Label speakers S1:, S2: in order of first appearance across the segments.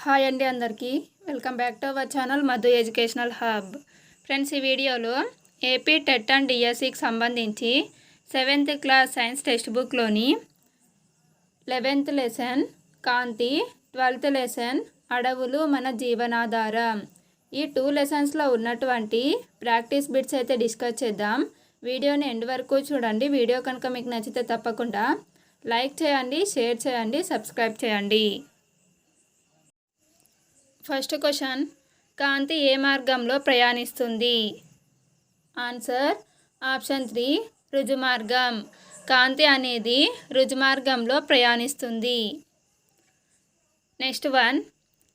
S1: Hi అండి అందరికీ welcome back to our channel Madhu educational hub. Friends, ఈ వీడియోలో ఏపీ టెట్ అండ్ డిఎస్సికి సంబంధించి 7th క్లాస్ సైన్స్ టెక్స్ట్ బుక్లోని 11th లెసన్ కాంతి, 12th లెసన్ అడవులు మన జీవనాధారం, ఈ 2 లెసన్స్లో ఉన్నటువంటి ప్రాక్టీస్ బిట్స్ అయితే డిస్కస్ చేద్దాం. వీడియోని ఎండ్ వరకు చూడండి. వీడియో కనుక మీకు నచ్చితే తప్పకుండా లైక్ చేయండి, షేర్ చేయండి, సబ్స్క్రైబ్ చేయండి. ఫస్ట్ క్వశ్చన్, కాంతి ఏ మార్గంలో ప్రయాణిస్తుంది? Answer option 3 రుజుమార్గం. కాంతి అనేది రుజుమార్గంలో ప్రయాణిస్తుంది. నెక్స్ట్ వన్,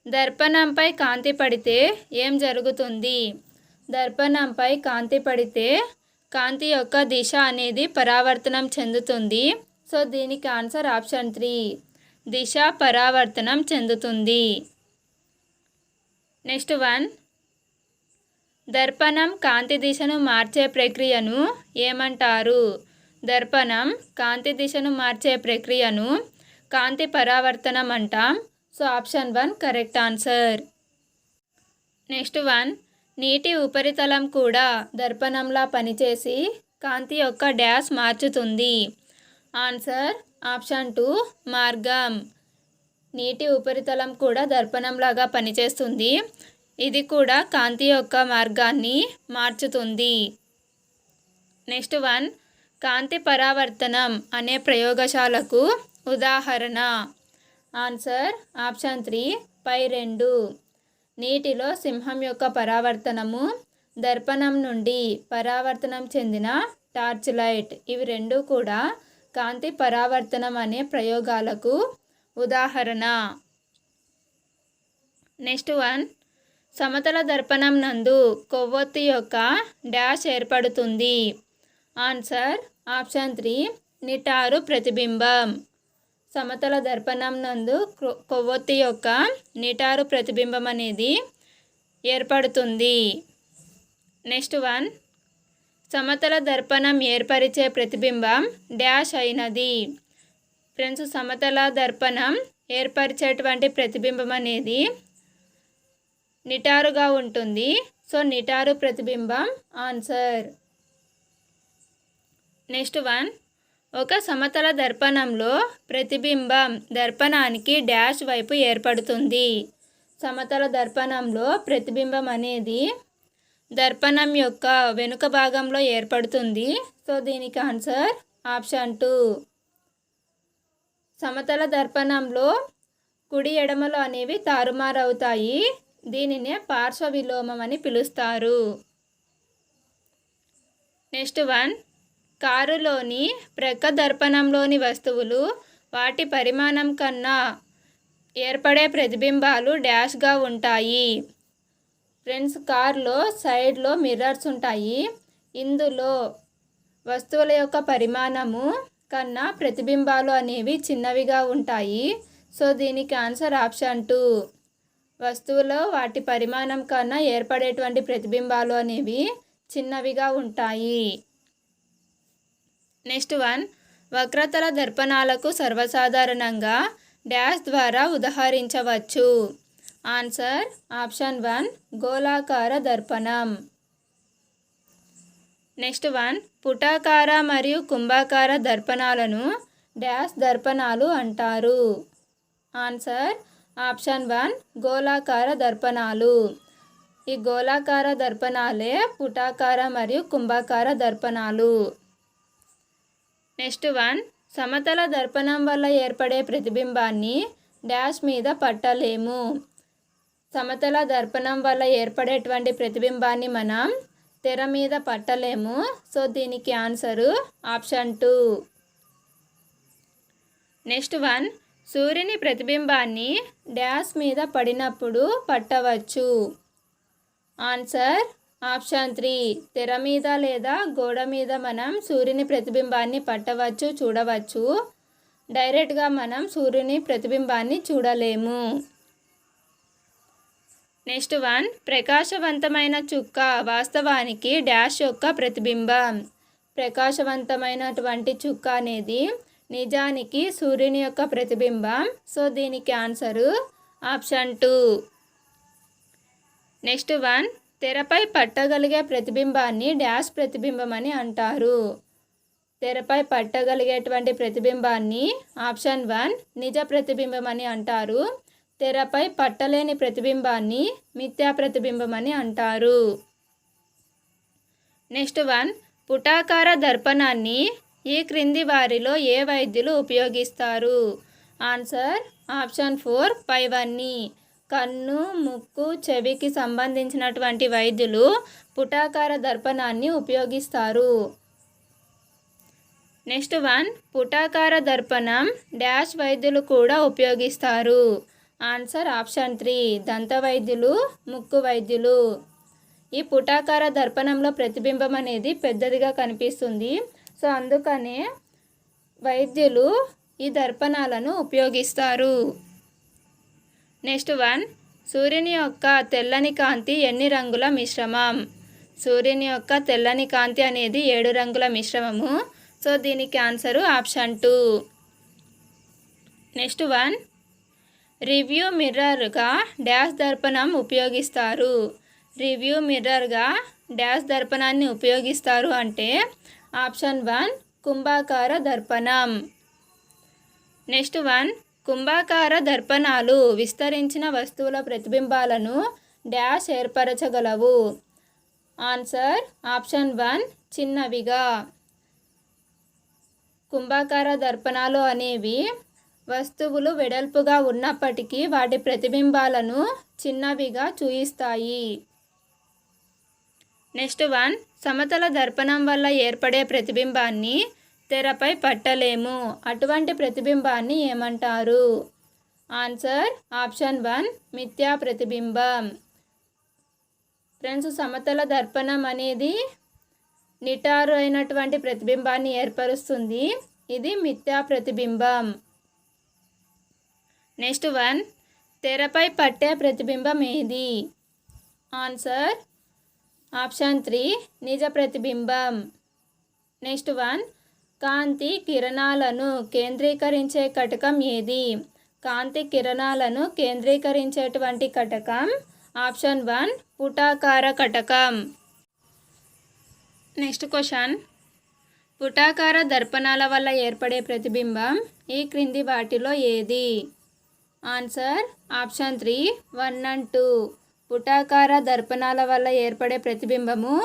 S1: దర్పణంపై కాంతి పడితే ఏం జరుగుతుంది? దర్పణంపై కాంతి పడితే కాంతి యొక్క దిశ అనేది పరావర్తనం చెందుతుంది. సో దీనికి ఆన్సర్ ఆప్షన్ 3 దిశ పరావర్తనం చెందుతుంది. నెక్స్ట్ వన్, దర్పణం కాంతి దిశను మార్చే ప్రక్రియను ఏమంటారు? దర్పణం కాంతి దిశను మార్చే ప్రక్రియను కాంతి పరావర్తనం అంటాం. So option 1 correct answer. Next one, నీటి ఉపరితలం కూడా దర్పణంలా పనిచేసి కాంతి యొక్క డ్యాష్ మార్చుతుంది. ఆన్సర్ ఆప్షన్ 2 మార్గం. నీటి ఉపరితలం కూడా దర్పణంలాగా పనిచేస్తుంది. ఇది కూడా కాంతి యొక్క మార్గాన్ని మార్చుతుంది. నెక్స్ట్ వన్, కాంతి పరావర్తనం అనే ప్రయోగశాలకు ఉదాహరణ. ఆన్సర్ ఆప్షన్ 3 పై 2. నీటిలో సింహం యొక్క పరావర్తనము, దర్పణం నుండి పరావర్తనం చెందిన టార్చ్ లైట్, ఇవి రెండు కూడా కాంతి పరావర్తనం అనే ప్రయోగాలకు ఉదాహరణ. నెక్స్ట్ వన్, సమతల దర్పణం నందు కొవ్వొత్తి యొక్క డాష్ ఏర్పడుతుంది. ఆన్సర్ ఆప్షన్ 3 నిటారు ప్రతిబింబం. సమతల దర్పణం నందు కొవ్వొత్తి యొక్క నిటారు ప్రతిబింబం అనేది ఏర్పడుతుంది. నెక్స్ట్ వన్, సమతల దర్పణం ఏర్పరిచే ప్రతిబింబం డాష్ అయినది. ఫ్రెండ్స్, సమతల దర్పణం ఏర్పరిచేటువంటి ప్రతిబింబం అనేది నిటారుగా ఉంటుంది. సో నిటారు ప్రతిబింబం ఆన్సర్. నెక్స్ట్ వన్, ఒక సమతల దర్పణంలో ప్రతిబింబం దర్పణానికి డాష్ వైపు ఏర్పడుతుంది. సమతల దర్పణంలో ప్రతిబింబం అనేది దర్పణం యొక్క వెనుక భాగంలో ఏర్పడుతుంది. సో దీనికి ఆన్సర్ ఆప్షన్ 2. సమతల దర్పణంలో కుడి ఎడమలు అనేవి తారుమారవుతాయి. దీనినే పార్శ్వ విలోమం అని పిలుస్తారు. నెక్స్ట్ వన్, కారులోని ప్రక్క దర్పణంలోని వస్తువులు వాటి పరిమాణం కన్నా ఏర్పడే ప్రతిబింబాలు డాష్గా ఉంటాయి. ఫ్రెండ్స్, కార్లో సైడ్లో మిర్రర్స్ ఉంటాయి. ఇందులో వస్తువుల యొక్క పరిమాణము కన్నా ప్రతిబింబాలు అనేవి చిన్నవిగా ఉంటాయి. సో దీనికి ఆన్సర్ ఆప్షన్ 2 వస్తువులో వాటి పరిమాణం కన్నా ఏర్పడేటువంటి ప్రతిబింబాలు అనేవి చిన్నవిగా ఉంటాయి. నెక్స్ట్ వన్, వక్రతల దర్పణాలకు సర్వసాధారణంగా డాష్ ద్వారా ఉదహరించవచ్చు. ఆన్సర్ ఆప్షన్ 1 గోళాకార దర్పణం. నెక్స్ట్ వన్, పుటాకార మరియు కుంభాకార దర్పణాలను డాష్ దర్పణాలు అంటారు. ఆన్సర్ ఆప్షన్ 1 గోళాకార దర్పణాలు. ఈ గోళాకార దర్పణాలే పుటాకార మరియు కుంభాకార దర్పణాలు. నెక్స్ట్ వన్, సమతల దర్పణం వల్ల ఏర్పడే ప్రతిబింబాన్ని డాష్ మీద పట్టలేము. సమతల దర్పణం వల్ల ఏర్పడేటువంటి ప్రతిబింబాన్ని మనం తెర మీద పట్టలేము. సో దీనికి ఆన్సరు ఆప్షన్ 2. నెక్స్ట్ వన్, సూర్యుని ప్రతిబింబాన్ని డాష్ మీద పడినప్పుడు పట్టవచ్చు. ఆన్సర్ ఆప్షన్ 3 తెర మీద లేదా గోడ మీద మనం సూర్యుని ప్రతిబింబాన్ని పట్టవచ్చు, చూడవచ్చు. డైరెక్ట్గా మనం సూర్యుని ప్రతిబింబాన్ని చూడలేము. నెక్స్ట్ వన్, ప్రకాశవంతమైన చుక్క వాస్తవానికి డాష్ యొక్క ప్రతిబింబం. ప్రకాశవంతమైనటువంటి చుక్క అనేది నిజానికి సూర్యుని యొక్క ప్రతిబింబం. సో దీనికి ఆన్సరు ఆప్షన్ 2. నెక్స్ట్ వన్, తెరపై పట్టగలిగే ప్రతిబింబాన్ని డాష్ ప్రతిబింబం అని అంటారు. తెరపై పట్టగలిగేటువంటి ప్రతిబింబాన్ని ఆప్షన్ 1 నిజ ప్రతిబింబం అని అంటారు. తెరపై పట్టలేని ప్రతిబింబాన్ని మిథ్యా ప్రతిబింబం అని అంటారు. నెక్స్ట్ వన్, పుటాకార దర్పణాన్ని ఈ క్రింది వారిలో ఏ వైద్యులు ఉపయోగిస్తారు? ఆన్సర్ ఆప్షన్ 4 పైవన్నీ. కన్ను, ముక్కు, చెవికి సంబంధించినటువంటి వైద్యులు పుటాకార దర్పణాన్ని ఉపయోగిస్తారు. నెక్స్ట్ వన్, పుటాకార దర్పణం డాష్ వైద్యులు కూడా ఉపయోగిస్తారు. ఆన్సర్ ఆప్షన్ 3 దంత వైద్యులు, ముక్కు వైద్యులు. ఈ పుటాకార దర్పణంలో ప్రతిబింబం అనేది పెద్దదిగా కనిపిస్తుంది. సో అందుకనే వైద్యులు ఈ దర్పణాలను ఉపయోగిస్తారు. నెక్స్ట్ వన్, సూర్యుని యొక్క తెల్లని కాంతి ఎన్ని రంగుల మిశ్రమం? సూర్యుని యొక్క తెల్లని కాంతి అనేది 7 రంగుల మిశ్రమము. సో దీనికి answer option 2. Next one, review మిర్రర్గా డాష్ దర్పణం ఉపయోగిస్తారు. రివ్యూ మిర్రర్గా డాష్ దర్పణాన్ని ఉపయోగిస్తారు అంటే ఆప్షన్ 1 కుంభాకార దర్పణం. నెక్స్ట్ వన్, కుంభాకార దర్పణాలు విస్తరించిన వస్తువుల ప్రతిబింబాలను డాష్ ఏర్పరచగలవు. ఆన్సర్ ఆప్షన్ 1 చిన్నవిగా. కుంభాకార దర్పణాలు అనేవి వస్తువులు వెడల్పుగా ఉన్నప్పటికీ వాటి ప్రతిబింబాలను చిన్నవిగా చూయిస్తాయి. నెక్స్ట్ వన్, సమతల దర్పణం వల్ల ఏర్పడే ప్రతిబింబాన్ని తెరపై పట్టలేము. అటువంటి ప్రతిబింబాన్ని ఏమంటారు? ఆన్సర్ ఆప్షన్ 1 మిథ్యా ప్రతిబింబం. ఫ్రెండ్స్, సమతల దర్పణం అనేది నిటారు అయినటువంటి ప్రతిబింబాన్ని ఏర్పరుస్తుంది. ఇది మిథ్యా ప్రతిబింబం. నెక్స్ట్ వన్, తెరపై పట్టే ప్రతిబింబం ఏది? ఆన్సర్ ఆప్షన్ 3 నిజ ప్రతిబింబం. నెక్స్ట్ వన్, కాంతి కిరణాలను కేంద్రీకరించే కటకం ఏది? కాంతి కిరణాలను కేంద్రీకరించేటువంటి కటకం ఆప్షన్ 1 పుటాకార కటకం. నెక్స్ట్ క్వశ్చన్, పుటాకార దర్పణాల వల్ల ఏర్పడే ప్రతిబింబం ఈ క్రింది వాటిలో ఏది? Answer option 3 1 and 2. పుటాకార దర్పణాల వల్ల ఏర్పడే ప్రతిబింబము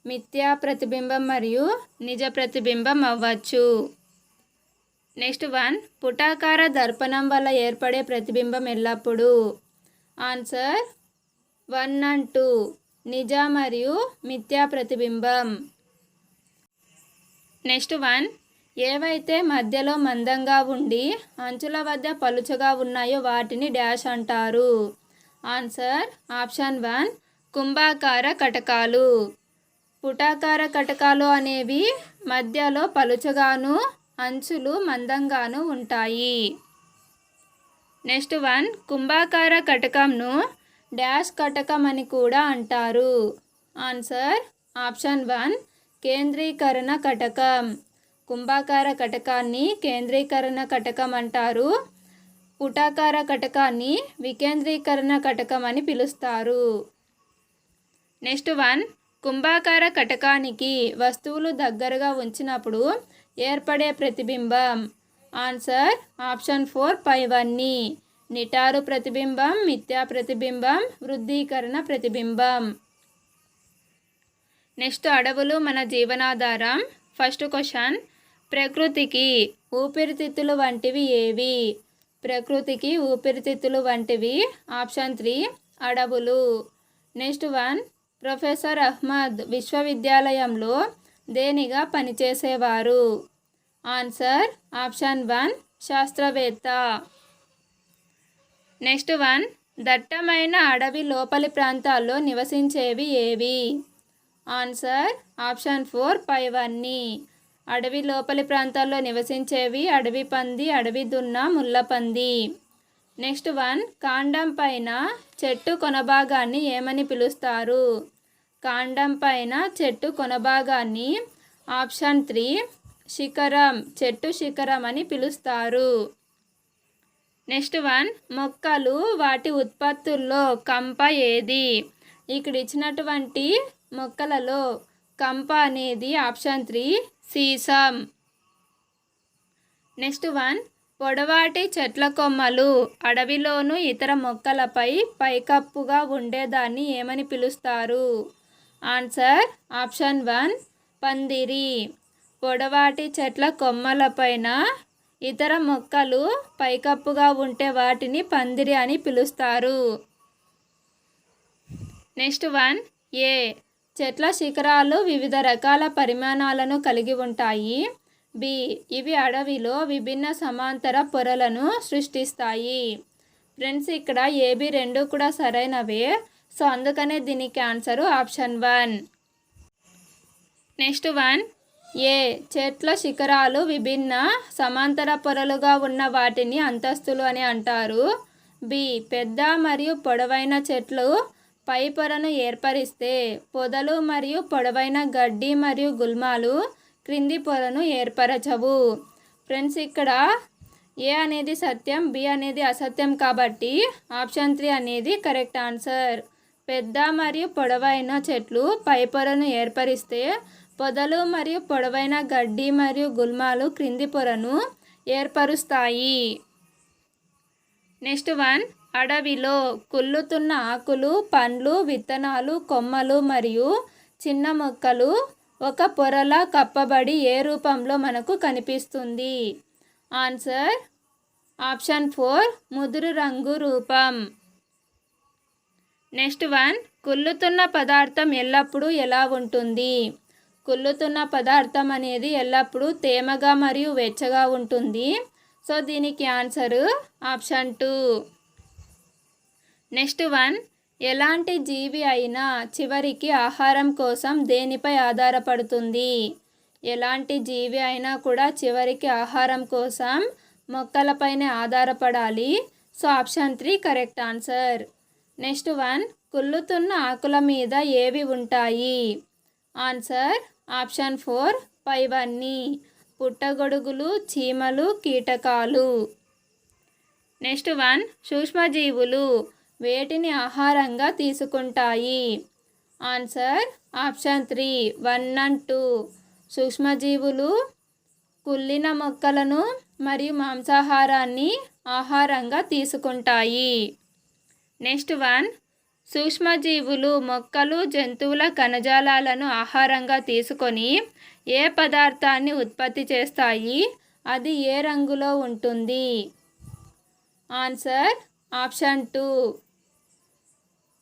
S1: మిథ్యా ప్రతిబింబం మరియు నిజ ప్రతిబింబం అవ్వచ్చు. నెక్స్ట్ వన్, పుటాకార దర్పణం వల్ల ఏర్పడే ప్రతిబింబం ఎల్లప్పుడూ ఆన్సర్ 1 and 2 నిజ మరియు మిథ్యా ప్రతిబింబం. నెక్స్ట్ వన్, ఏవైతే మధ్యలో మందంగా ఉండి అంచుల వద్ద పలుచగా ఉన్నాయో వాటిని డాష్ అంటారు. ఆన్సర్ ఆప్షన్ 1 కుంభాకార కటకాలు. పుటాకార కటకాలు అనేవి మధ్యలో పలుచగాను అంచులు మందంగాను ఉంటాయి. నెక్స్ట్ వన్, కుంభాకార కటకంను డాష్ కటకం అని కూడా అంటారు. ఆన్సర్ ఆప్షన్ 1 కేంద్రీకరణ కటకం. కుంభాకార కటకాన్ని కేంద్రీకరణ కటకం అంటారు. పుటాకార కటకాన్ని వికేంద్రీకరణ కటకం అని పిలుస్తారు. నెక్స్ట్ వన్, కుంభాకార కటకానికి వస్తువులు దగ్గరగా ఉంచినప్పుడు ఏర్పడే ప్రతిబింబం ఆన్సర్ ఆప్షన్ 4 పైవన్నీ. నిటారు ప్రతిబింబం, మిథ్యా ప్రతిబింబం, వృద్ధీకరణ ప్రతిబింబం. నెక్స్ట్, అడవులు మన జీవనాధారం. ఫస్ట్ క్వశ్చన్, ప్రకృతికి ఊపిరితిత్తులు వంటివి ఏవి? ప్రకృతికి ఊపిరితిత్తులు వంటివి ఆప్షన్ 3 అడవులు. నెక్స్ట్ వన్, ప్రొఫెసర్ అహ్మద్ విశ్వవిద్యాలయంలో దేనిగా పనిచేసేవారు? ఆన్సర్ ఆప్షన్ 1 శాస్త్రవేత్త. నెక్స్ట్ వన్, దట్టమైన అడవి లోపలి ప్రాంతాల్లో నివసించేవి ఏవి? ఆన్సర్ ఆప్షన్ 4 పైవన్నీ. అడవి లోపలి ప్రాంతాల్లో నివసించేవి అడవి పంది, అడవి దున్న, ముళ్ళపంది. నెక్స్ట్ వన్, కాండం పైన చెట్టు కొనభాగాన్ని ఏమని పిలుస్తారు? కాండం పైన చెట్టు కొనభాగాన్ని ఆప్షన్ 3 శిఖరం, చెట్టు శిఖరం అని పిలుస్తారు. నెక్స్ట్ వన్, మొక్కలు వాటి ఉత్పత్తుల్లో కంప ఏది? ఇక్కడ ఇచ్చినటువంటి మొక్కలలో కంప అనేది ఆప్షన్ 3 సీసం. నెక్స్ట్ వన్, పొడవాటి చెట్ల కొమ్మలు అడవిలోను ఇతర మొక్కలపై పైకప్పుగా ఉండేదాన్ని ఏమని పిలుస్తారు? ఆన్సర్ ఆప్షన్ 1 పందిరి. పొడవాటి చెట్ల కొమ్మలపైన ఇతర మొక్కలు పైకప్పుగా ఉంటే వాటిని పందిరి అని పిలుస్తారు. నెక్స్ట్ వన్, ఏ చెట్ల శిఖరాలు వివిధ రకాల పరిమాణాలను కలిగి ఉంటాయి. బి ఇవి అడవిలో విభిన్న సమాంతర పొరలను సృష్టిస్తాయి. ఫ్రెండ్స్, ఇక్కడ ఏబి రెండు కూడా సరైనవే. సో అందుకనే దీనికి ఆన్సరు ఆప్షన్ 1. నెక్స్ట్ వన్, ఏ చెట్ల శిఖరాలు విభిన్న సమాంతర పొరలుగా ఉన్న వాటిని అంతస్తులు అని అంటారు. బి పెద్ద మరియు పొడవైన చెట్లు పై పొరను ఏర్పరిస్తే పొదలు మరియు పొడవైన గడ్డి మరియు గుల్మాలు క్రింది పొరను ఏర్పరచవు. ఫ్రెండ్స్, ఇక్కడ ఏ అనేది సత్యం, బి అనేది అసత్యం కాబట్టి ఆప్షన్ 3 అనేది కరెక్ట్ ఆన్సర్. పెద్ద మరియు పొడవైన చెట్లు పై పొరను ఏర్పరిస్తే పొదలు మరియు పొడవైన గడ్డి మరియు గుల్మాలు క్రింది పొరను ఏర్పరుస్తాయి. నెక్స్ట్ వన్, అడవిలో కుళ్ళుతున్న ఆకులు, పండ్లు, విత్తనాలు, కొమ్మలు మరియు చిన్న మొక్కలు ఒక పొరలా కప్పబడి ఏ రూపంలో మనకు కనిపిస్తుంది? ఆన్సర్ ఆప్షన్ 4 ముదురు రంగు రూపం. నెక్స్ట్ వన్, కుళ్ళుతున్న పదార్థం ఎల్లప్పుడూ ఎలా ఉంటుంది? కుళ్ళుతున్న పదార్థం అనేది ఎల్లప్పుడూ తేమగా మరియు వెచ్చగా ఉంటుంది. సో దీనికి ఆన్సరు ఆప్షన్ 2. నెక్స్ట్ వన్, ఎలాంటి జీవి అయినా చివరికి ఆహారం కోసం దేనిపై ఆధారపడుతుంది? ఎలాంటి జీవి అయినా కూడా చివరికి ఆహారం కోసం మొక్కలపైనే ఆధారపడాలి. So option 3 correct answer. Next one, కుళ్ళుతున్న ఆకుల మీద ఏవి ఉంటాయి? ఆన్సర్ ఆప్షన్ 4 పైవన్నీ. పుట్టగొడుగులు, చీమలు, కీటకాలు. నెక్స్ట్ వన్, సూక్ష్మజీవులు వేటిని ఆహారంగా తీసుకుంటాయి? Answer option 3 1 and 2. సూక్ష్మజీవులు కుళ్ళిన మొక్కలను మరియు మాంసాహారాన్ని ఆహారంగా తీసుకుంటాయి. నెక్స్ట్ వన్, సూక్ష్మజీవులు మొక్కలు, జంతువుల కణజాలాలను ఆహారంగా తీసుకొని ఏ పదార్థాన్ని ఉత్పత్తి చేస్తాయి? అది ఏ రంగులో ఉంటుంది? Answer option 2.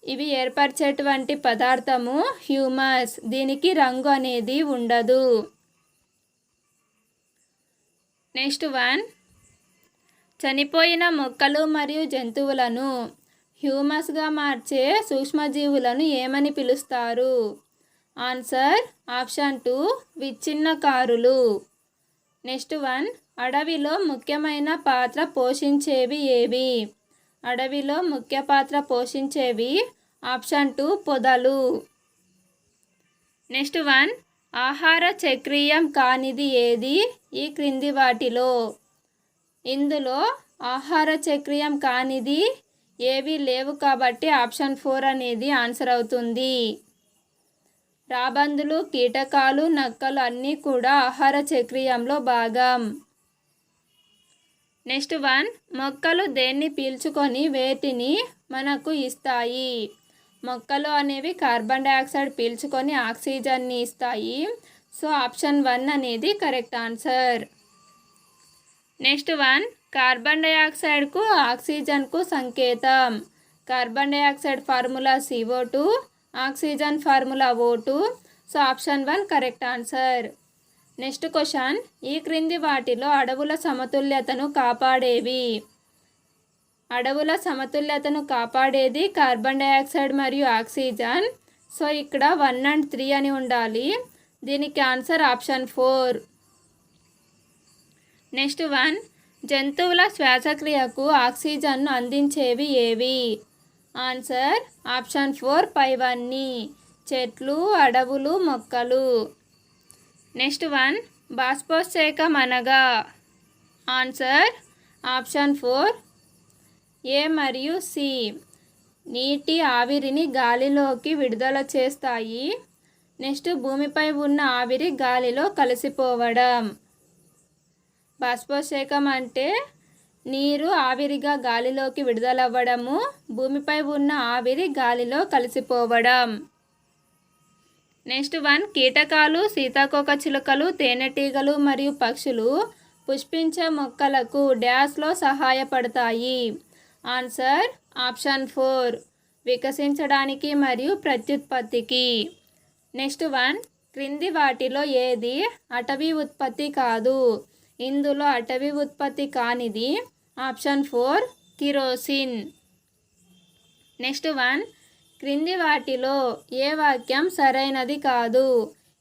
S1: ఇవి ఏర్పరిచేటువంటి పదార్థము హ్యూమస్. దీనికి రంగు అనేది ఉండదు. నెక్స్ట్ వన్, చనిపోయిన మొక్కలు మరియు జంతువులను హ్యూమస్గా మార్చే సూక్ష్మజీవులను ఏమని పిలుస్తారు? Answer option 2 విచ్ఛిన్నకారులు. నెక్స్ట్ వన్, అడవిలో ముఖ్యమైన పాత్ర పోషించేవి ఏవి? అడవిలో ముఖ్య పాత్ర పోషించేవి ఆప్షన్ 2 పొదలు. నెక్స్ట్ వన్, ఆహార చక్రీయం కానిది ఏది ఈ క్రింది వాటిలో? ఇందులో ఆహార చక్రీయం కానిది ఏవి లేవు కాబట్టి ఆప్షన్ 4 అనేది ఆన్సర్ అవుతుంది. రాబందులు, కీటకాలు, నక్కలు అన్నీ కూడా ఆహార చక్రీయంలో భాగం. నెక్స్ట్ వన్, మొక్కలు దేన్ని పీల్చుకొని వేటిని మనకు ఇస్తాయి? మొక్కలు అనేవి కార్బన్ డైఆక్సైడ్ పీల్చుకొని ఆక్సిజన్ని ఇస్తాయి. సో ఆప్షన్ 1 అనేది correct answer. Next one, carbon డైఆక్సైడ్కు ఆక్సిజన్కు సంకేతం. Carbon dioxide formula CO2, oxygen formula O2. So option 1 correct answer. Next question, ఈ క్రింది వాటిలో అడవుల సమతుల్యతను కాపాడేవి? అడవుల సమతుల్యతను కాపాడేది కార్బన్ డైఆక్సైడ్ మరియు ఆక్సిజన్. సో ఇక్కడ 1 and 3 అని ఉండాలి. దీనికి ఆన్సర్ ఆప్షన్ 4. నెక్స్ట్ వన్, జంతువుల శ్వాసక్రియకు ఆక్సిజన్ను అందించేవి ఏవి? ఆన్సర్ ఆప్షన్ 4 పైవన్నీ. చెట్లు, అడవులు, మొక్కలు. నెక్స్ట్ వన్, బాష్పోత్సేకం అనగా? ఆన్సర్ ఆప్షన్ 4 ఏ మరియు సి. నీటి ఆవిరిని గాలిలోకి విడుదల చేస్తాయి. నెక్స్ట్ భూమిపై ఉన్న ఆవిరి గాలిలో కలిసిపోవడం. బాష్పోత్సేకం అంటే నీరు ఆవిరిగా గాలిలోకి విడుదలవ్వడము, భూమిపై ఉన్న ఆవిరి గాలిలో కలిసిపోవడం. నెక్స్ట్ 1, కీటకాలు, సీతాకోకచిలుకలు, తేనెటీగలు మరియు పక్షులు పుష్పించే మొక్కలకు డ్యాష్లో సహాయపడతాయి. ఆన్సర్ ఆప్షన్ 4, వికసించడానికి మరియు ప్రత్యుత్పత్తికి. నెక్స్ట్ 1, క్రింది వాటిలో ఏది అటవీ ఉత్పత్తి కాదు? ఇందులో అటవీ ఉత్పత్తి కానిది ఆప్షన్ 4, కిరోసిన్. నెక్స్ట్ 1, క్రింది వాటిలో ఏ వాక్యం సరైనది కాదు?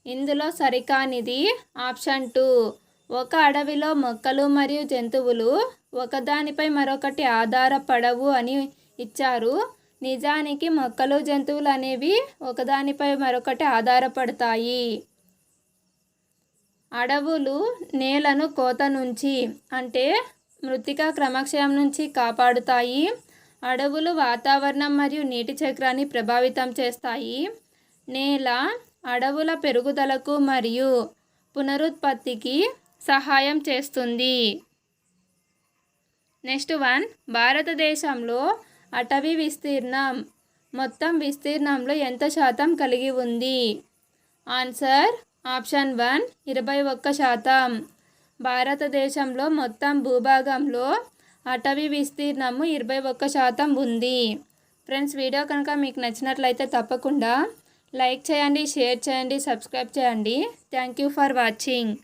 S1: ఇందులో సరికానిది ఆప్షన్ 2, ఒక అడవిలో మొక్కలు మరియు జంతువులు ఒకదానిపై మరొకటి ఆధారపడవు అని ఇచ్చారు. నిజానికి మొక్కలు జంతువులు అనేవి ఒకదానిపై మరొకటి ఆధారపడతాయి. అడవులు నేలను కోత నుంచి అంటే మృత్తికా క్రమక్షయం నుంచి కాపాడుతాయి. అడవులు వాతావరణం మరియు నీటి చక్రాన్ని ప్రభావితం చేస్తాయి. నేల అడవుల పెరుగుదలకు మరియు పునరుత్పత్తికి సహాయం చేస్తుంది. నెక్స్ట్ 1, భారతదేశంలో అటవీ విస్తీర్ణం మొత్తం విస్తీర్ణంలో ఎంత శాతం కలిగి ఉంది? Answer option 1, 21%. భారతదేశంలో మొత్తం భూభాగంలో అటవీ విస్తీర్ణము 21% ఉంది. ఫ్రెండ్స్, వీడియో కనుక మీకు నచ్చినట్లయితే తప్పకుండా లైక్ చేయండి, షేర్ చేయండి, సబ్స్క్రైబ్ చేయండి. Thank you for watching.